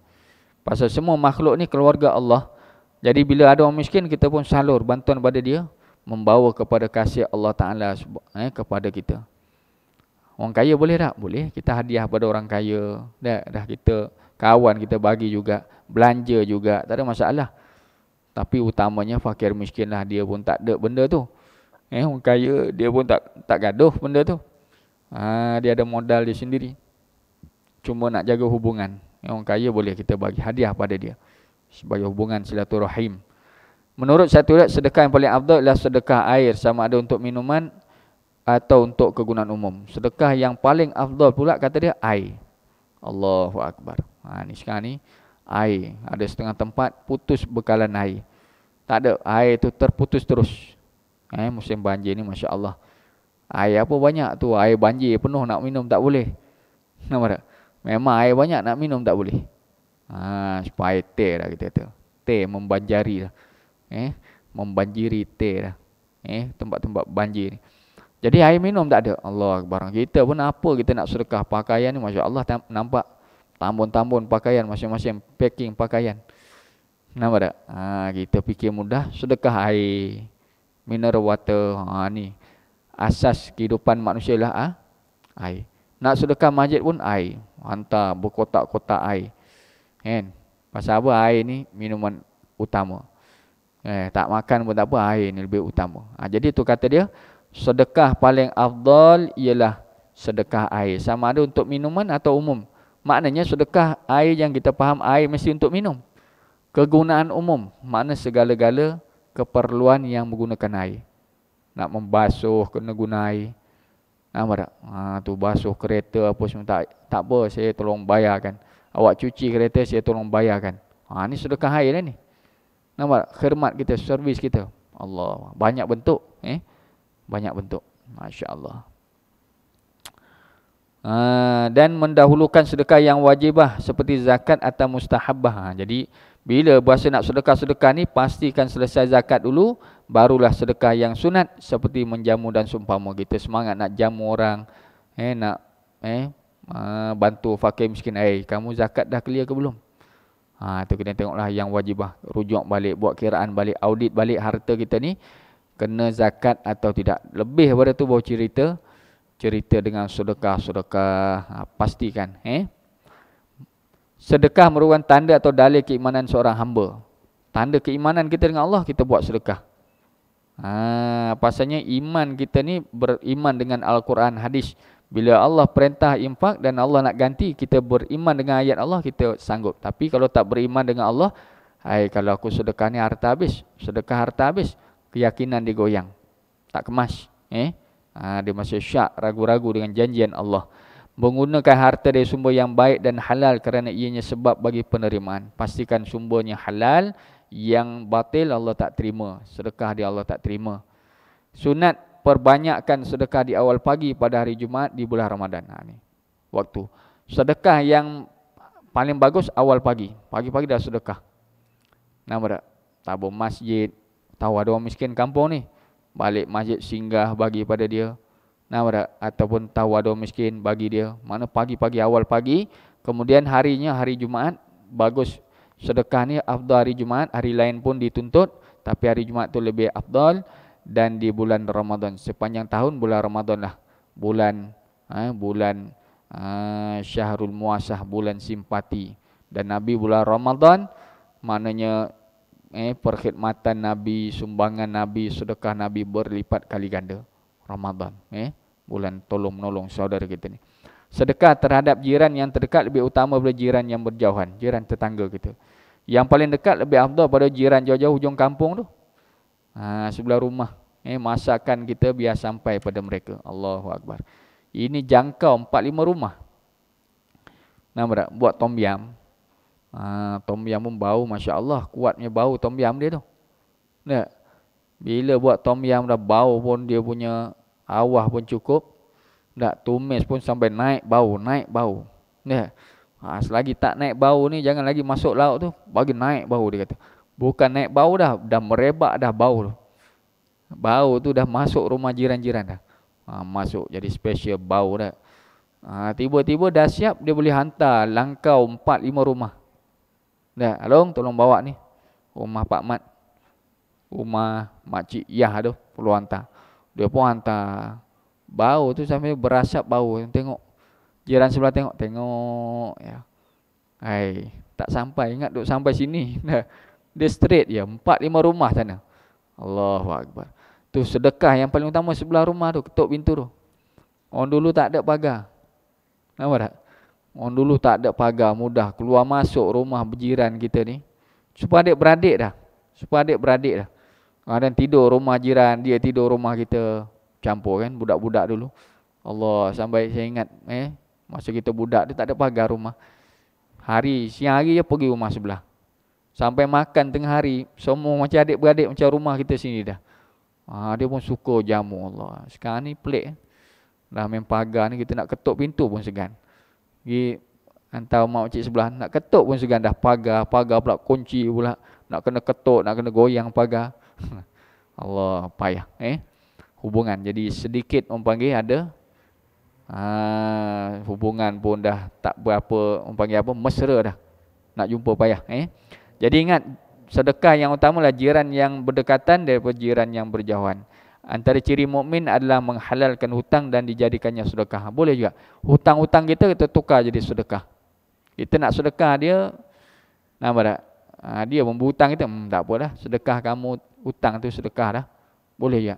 Pasal semua makhluk ni keluarga Allah. Jadi bila ada orang miskin, kita pun salur bantuan pada dia, membawa kepada kasih Allah Ta'ala kepada kita. Orang kaya boleh tak? Boleh. Kita hadiah pada orang kaya. Dah kita, kawan kita bagi juga. Belanja juga, tak ada masalah. Tapi utamanya fakir miskin lah, dia pun tak ada benda tu. Orang kaya dia pun tak gaduh benda tu. Dia ada modal dia sendiri. Cuma nak jaga hubungan. Orang kaya boleh kita bagi hadiah pada dia sebagai hubungan silaturahim. Menurut satu riwayat, sedekah yang paling afdal adalah sedekah air, sama ada untuk minuman atau untuk kegunaan umum. Sedekah yang paling afdal pula kata dia air. Allahu Akbar. Ni sekarang ni air, ada setengah tempat putus bekalan air. Tak ada, air tu terputus terus. Musim banjir ni Masya Allah. Air apa banyak tu, air banjir penuh, nak minum tak boleh. Nampak tak? Memang air banyak, nak minum tak boleh. Supaya teh dah kita kata. Teh membanjiri dah. Membanjiri teh dah. Tempat-tempat banjir ni. Jadi air minum tak ada. Allah Akbar. Kita pun apa kita nak sedekah pakaian ni, Masya Allah, nampak tambun-tambun pakaian, masing-masing packing pakaian. Nampak tak? Kita fikir mudah, sedekah air, mineral water. Ni asas kehidupan manusia lah. Air. Nak sedekah masjid pun air. Hantar berkotak-kotak air. Pasal apa? Air ni minuman utama. Tak makan pun tak apa, air ni lebih utama. Jadi tu kata dia, sedekah paling afdal ialah sedekah air. Sama ada untuk minuman atau umum. Maknanya sedekah air yang kita faham, air mesti untuk minum. Kegunaan umum, makna segala-gala keperluan yang menggunakan air. Nak membasuh kena guna air. Nampak tak? Tu basuh kereta apa semua, tak apa, saya tolong bayarkan. Awak cuci kereta, saya tolong bayarkan. Ni sedekah air dah ni. Nampak? Khidmat kita, servis kita. Allah, banyak bentuk. Banyak bentuk. Masya Allah. Dan mendahulukan sedekah yang wajibah seperti zakat atau mustahabah. Jadi bila berasa nak sedekah-sedekah ni, pastikan selesai zakat dulu, barulah sedekah yang sunat seperti menjamu dan seumpama. Kita semangat nak jamu orang, nak bantu fakir miskin. Kamu zakat dah clear ke belum? Tu kena tengoklah yang wajibah. Rujuk balik, buat kiraan balik, audit balik harta kita ni kena zakat atau tidak. Lebih daripada tu baru cerita dengan sedekah. Pastikan. Sedekah merupakan tanda atau dalil keimanan seorang hamba. Tanda keimanan kita dengan Allah, kita buat sedekah. Pasalnya iman kita ni beriman dengan Al-Quran, hadis. Bila Allah perintah infak dan Allah nak ganti, kita beriman dengan ayat Allah, kita sanggup. Tapi kalau tak beriman dengan Allah, kalau aku sedekah ni harta habis, sedekah harta habis, keyakinan digoyang, tak kemas. Dia masih syak, ragu-ragu dengan janjian Allah. Menggunakan harta dari sumber yang baik dan halal kerana ianya sebab bagi penerimaan. Pastikan sumbernya halal, yang batil Allah tak terima. Sedekah dia Allah tak terima. Sunat, perbanyakkan sedekah di awal pagi pada hari Jumaat di bulan Ramadan. Ni waktu sedekah yang paling bagus awal pagi. Pagi-pagi dah sedekah. Nampak tak? Tabur masjid. Tahu ada orang miskin kampung ni, balik masjid singgah bagi pada dia. Nampak tak? Ataupun tahu ada orang miskin, bagi dia. Mana pagi-pagi, awal pagi. Kemudian harinya hari Jumaat, bagus. Sedekah ni afdal hari Jumaat, hari lain pun dituntut, tapi hari Jumaat tu lebih afdal. Dan di bulan Ramadan, sepanjang tahun bulan Ramadan lah. Bulan Syahrul Muasah, bulan simpati. Dan Nabi bulan Ramadan, maknanya perkhidmatan Nabi, sumbangan Nabi, sedekah Nabi berlipat kali ganda. Ramadan, bulan tolong menolong saudara kita ni. Sedekah terhadap jiran yang terdekat lebih utama daripada jiran yang berjauhan, jiran tetangga kita. Yang paling dekat lebih afdal pada jiran jauh-jauh hujung kampung tu. Sebelah rumah. Masakan kita biar sampai pada mereka. Allahu Akbar. Ini jangkau 4-5 rumah. Nampak tak? Buat tom yam. Tom yam pun bau, Masya Allah. Kuatnya bau tom yam dia tu. Tak? Bila buat tom yam dah bau pun dia punya awah pun cukup. Tak? Tumis pun sampai naik bau. Tak? Selagi tak naik bau ni, jangan lagi masuk lauk tu. Bagi naik bau dia kata. Bukan naik bau dah merebak dah bau tu. Bau tu dah masuk rumah jiran-jiran dah. Masuk jadi special bau dah. Tiba-tiba dah siap dia boleh hantar langkau 4-5 rumah. Dah, Along tolong bawa ni. Rumah Pak Mat. Rumah Makcik Yah tu perlu hantar. Dia pun hantar. Bau tu sampai berasap bau. Tengok. Jiran sebelah tengok ya. Tak sampai, ingat duk sampai sini. Dia straight je, 4-5 rumah sana. Allahu Akbar. Tu sedekah yang paling utama sebelah rumah tu, ketuk pintu tu. Orang dulu tak ada pagar. Nampak tak? Orang dulu tak ada pagar, mudah keluar masuk rumah berjiran kita ni. Supaya adik-beradik dah. Dan tidur rumah jiran, dia tidur rumah kita. Campur kan, budak-budak dulu. Allah, sampai saya ingat masa kita budak dia tak ada pagar rumah. Siang hari je pergi rumah sebelah. Sampai makan tengah hari, semua macam adik-beradik macam rumah kita sini dah. Dia pun suka jamu Allah. Sekarang ni pelik. Dah main pagar ni kita nak ketuk pintu pun segan. Pergi hantar mak cik sebelah, nak ketuk pun segan dah. Pagar pula kunci pula. Nak kena ketuk, nak kena goyang pagar. Allah, payah. Hubungan. Jadi sedikit orang panggil ada. Hubungan pun dah tak berapa, orang panggil apa, mesra dah. Nak jumpa payah. Jadi ingat, sedekah yang utama adalah jiran yang berdekatan daripada jiran yang berjauhan. Antara ciri mukmin adalah menghalalkan hutang dan dijadikannya sedekah. Boleh juga. Hutang-hutang kita tukar jadi sedekah. Kita nak sedekah dia, nampak tak? Dia membutang kita, tak apa dah. Sedekah kamu, hutang tu sedekah dah. Boleh juga.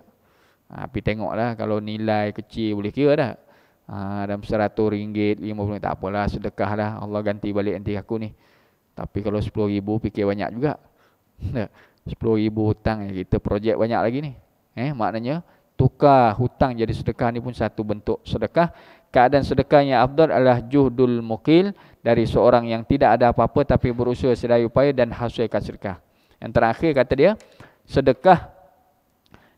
Tapi tengoklah kalau nilai kecil boleh kira dah. Dalam RM100, RM50, tak apalah, sedekah lah. Allah ganti balik nanti aku ni. Tapi kalau RM10,000 fikir banyak juga. RM10,000 hutang, kita projek banyak lagi ni. Maknanya tukar hutang jadi sedekah ni pun satu bentuk sedekah. Keadaan sedekah yang afdal adalah juhdul mukil, dari seorang yang tidak ada apa-apa tapi berusaha sedaya upaya dan hasilkan sedekah. Yang terakhir kata dia, sedekah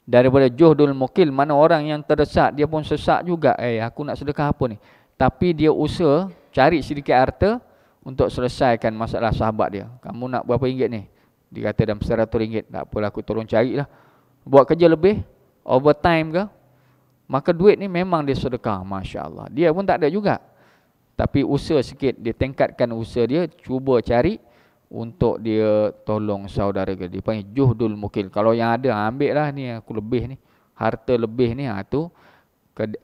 daripada juhdul mukil, mana orang yang terdesak, dia pun sesak juga. Aku nak sedekah apa ni? Tapi dia usaha cari sedikit harta untuk selesaikan masalah sahabat dia. Kamu nak berapa ringgit ni? Dia kata dalam RM100. Tak apalah, aku tolong carilah. Buat kerja lebih, overtime ke? Maka duit ni memang dia sedekah. Masya Allah. Dia pun tak ada juga. Tapi usaha sikit, dia tingkatkan usaha dia, cuba cari untuk dia tolong saudara dia. Dia panggil juhdul mukil. Kalau yang ada, ambil lah ni, aku lebih ni. Harta lebih ni, tu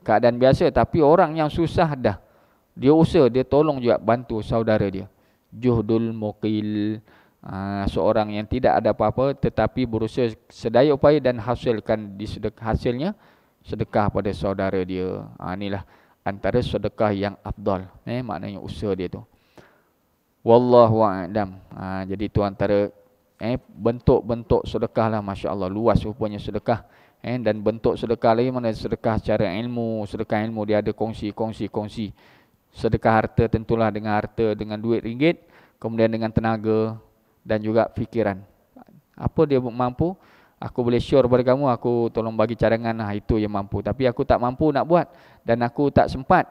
keadaan biasa. Tapi orang yang susah dah, dia usaha, dia tolong juga bantu saudara dia. Juhdul mukil. Seorang yang tidak ada apa-apa tetapi berusaha sedaya upaya dan hasilkan hasilnya sedekah pada saudara dia. Inilah antara sedekah yang afdal. Maknanya usaha dia tu. Wallahu a'lam. Jadi itu antara bentuk-bentuk sedekah lah. Masya Allah, luas rupanya sedekah. Dan bentuk sedekah lagi, mana sedekah secara ilmu. Sedekah ilmu dia ada kongsi. Sedekah harta tentulah dengan harta, dengan duit ringgit, kemudian dengan tenaga dan juga fikiran. Apa dia mampu, aku boleh sure pada kamu, aku tolong bagi cadangan lah, itu yang mampu. Tapi aku tak mampu nak buat dan aku tak sempat,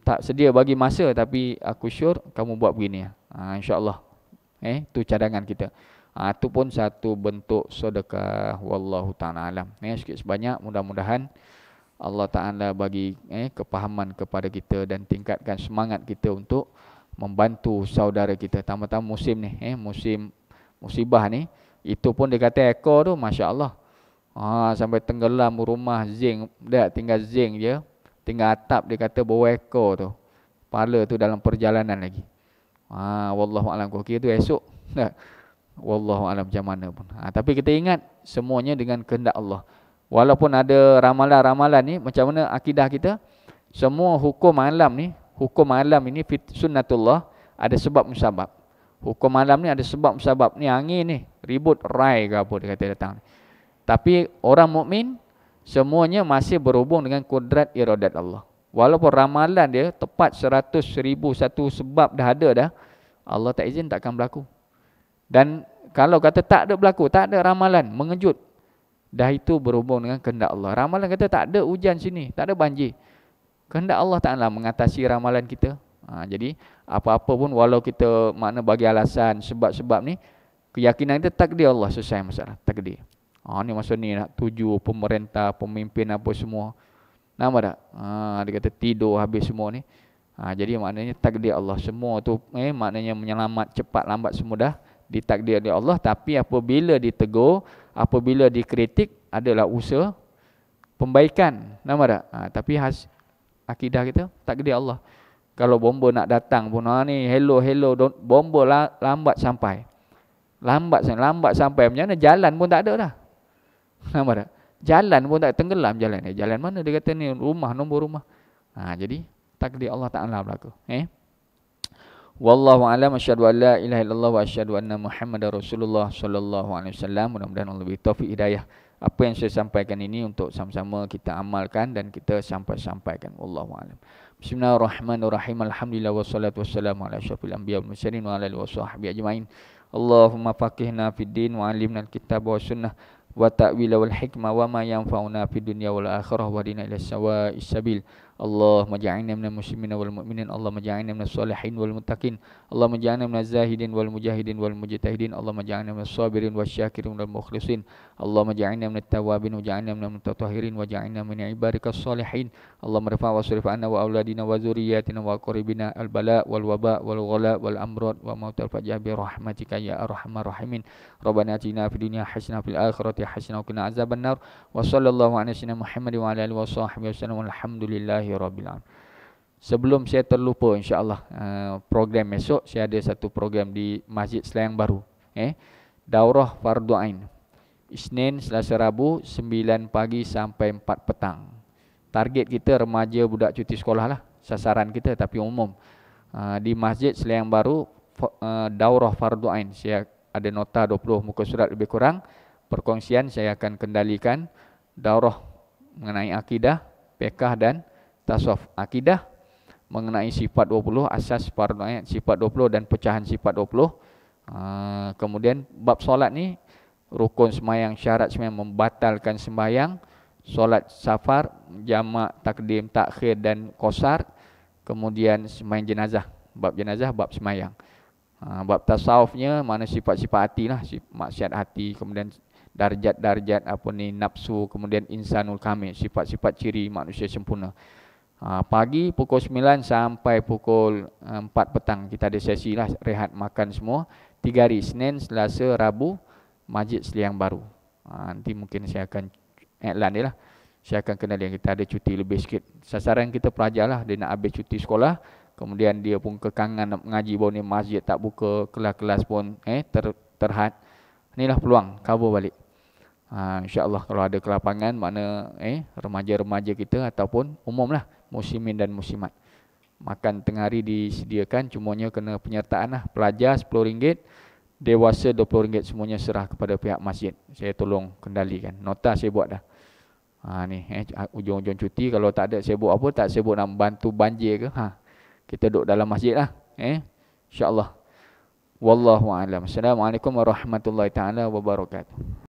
tak sedia bagi masa, tapi aku sure kamu buat begini. InsyaAllah. Itu cadangan kita. Itu pun satu bentuk sedekah. Wallahu ta'ala alam. Sikit sebanyak, mudah-mudahan Allah Ta'ala bagi kepahaman kepada kita dan tingkatkan semangat kita untuk membantu saudara kita. Tambah-tambah musim ni, musim musibah ni, itu pun dia kata ekor tu, Masya Allah. Sampai tenggelam rumah zinc, dah tinggal zinc je, tinggal atap, dia kata bawa ekor tu. Kepala tu dalam perjalanan lagi. Wallahualam, kau kira tu esok. Wallahualam macam mana pun. Tapi kita ingat, semuanya dengan kehendak Allah. Walaupun ada ramalan-ramalan ni, macam mana akidah kita, semua hukum alam ni, sunnatullah, ada sebab musabab. Hukum alam ni ada sebab musabab. Ni angin ni, ribut rai ke apa dia kata datang. Tapi orang mukmin semuanya masih berhubung dengan kudrat iradat Allah. Walaupun ramalan dia tepat 100, 1000, satu sebab dah ada dah, Allah tak izin takkan berlaku. Dan kalau kata tak ada berlaku, tak ada ramalan mengejut, dah itu berhubung dengan kehendak Allah. Ramalan kata tak ada hujan sini, tak ada banjir, kehendak Allah Ta'ala mengatasi ramalan kita. Jadi apa-apa pun walau kita makna bagi alasan sebab-sebab ni, keyakinan kita takdir Allah, selesai masalah takdir. Ni masa ni nak tuju pemerintah, pemimpin apa semua. Nampak tak? Dia kata tidur habis semua ni. Jadi maknanya takdir Allah semua tu, maknanya menyelamat cepat lambat semua dah ditakdir oleh Allah. Tapi apabila ditegur, apabila dikritik, adalah usaha pembaikan. Nampak tak? Tapi akidah kita takdir Allah. Kalau bomba nak datang pun, ni hello, bomba lambat sampai. Lambat sampai. Macam mana jalan pun tak ada dah. Nampak tak? Jalan pun tak, tenggelam jalan. Jalan mana dia kata ni rumah, nombor rumah. Jadi takdir Allah Ta'ala berlaku. Wallahu a'lam, asyhadu an la ilaha illallah wa asyhadu anna Muhammadar Rasulullah sallallahu alaihi wasallam. Mudah-mudahan Allah beri taufik hidayah. Apa yang saya sampaikan ini untuk sama-sama kita amalkan dan kita sampaikan. Wallahu a'lam. Bismillahirrahmanirrahim. Alhamdulillah wassalatu wassalamu ala asyrafil anbiya wal mursalin wa ala alihi washabbihi ajmain. Allahumma faqihna fid din wa 'allimna al-kitab wa sunnah wa ta'wil wal hikmah wa ma yanfa'una fid dunya wal akhirah wa dina ila sawa'is sabil. Allahumma ja'alna minal muslimin wal mu'minin, Allahumma ja'alna minas salihin wal muttaqin, Allahumma ja'alna minaz zahidin wal mujahidin wal mujtahidin, Allahumma ja'alna minas sabirin wasyakirin wal mukhlisin, Allahumma ja'alna minat tawabin wa ja'alna minal mutatahhirin wa ja'alna min ibadikas salihin. Allahumma rafa' wasrif anna wa auladina wa zurriyyatina wa qaribina al bala wal waba wal ghala wal amrad wa mautal fajah bi rahmatika ya arhamar rahimin. Rabbana atina fid dunya hasanah fil akhirati hasanah wa qina azabannar. Wa sallallahu ala sayyidina Muhammad wa ala alihi washabbihi wasallam. Alhamdulillah Rabbil alamin. Sebelum saya terlupa, insya-Allah program esok saya ada satu program di Masjid Selayang Baru, daurah fardu ain. Isnin, Selasa, Rabu 9 pagi sampai 4 petang. Target kita remaja budak cuti sekolah lah, sasaran kita, tapi umum. Di Masjid Selayang Baru daurah fardu ain. Saya ada nota 20 muka surat lebih kurang. Perkongsian saya akan kendalikan daurah mengenai akidah, fiqh dan tasawuf. Akidah mengenai sifat 20, asas fardu ain sifat 20 dan pecahan sifat 20. Kemudian bab solat ni, rukun sembahyang, syarat sembahyang, membatalkan sembahyang, solat safar, jamak, takdim, takhir dan qasar. Kemudian sembahyang jenazah, bab jenazah, bab sembahyang. Bab tasawufnya mana sifat-sifat hati lah, maksiat hati, kemudian darjat-darjat apa ni, nafsu, kemudian insanul kamil, sifat-sifat ciri manusia sempurna. Pagi pukul 9 sampai pukul 4 petang kita ada sesi lah, rehat makan semua. 3 hari, Senin, Selasa, Rabu, Masjid Selayang Baru. Nanti mungkin saya akan iklan dia lah. Saya akan kenal yang kita ada cuti lebih sikit. Sasaran kita pelajar lah, dia nak habis cuti sekolah, kemudian dia pun kekangan nak mengaji, baru ni masjid tak buka, kelas-kelas pun terhad. Inilah peluang, cover balik. InsyaAllah kalau ada kelapangan, mana remaja-remaja kita ataupun umum lah, muslimin dan muslimat. Makan tengah hari disediakan, cumanya kena penyertaan lah. Pelajar RM10, dewasa RM20, semuanya serah kepada pihak masjid. Saya tolong kendalikan. Nota saya buat dah. Ni ujung-ujung cuti, kalau tak ada sibuk apa, tak sibuk nak bantu banjir ke, kita duduk dalam masjid lah. InsyaAllah. Wallahu a'lam. Assalamualaikum warahmatullahi taala wabarakatuh.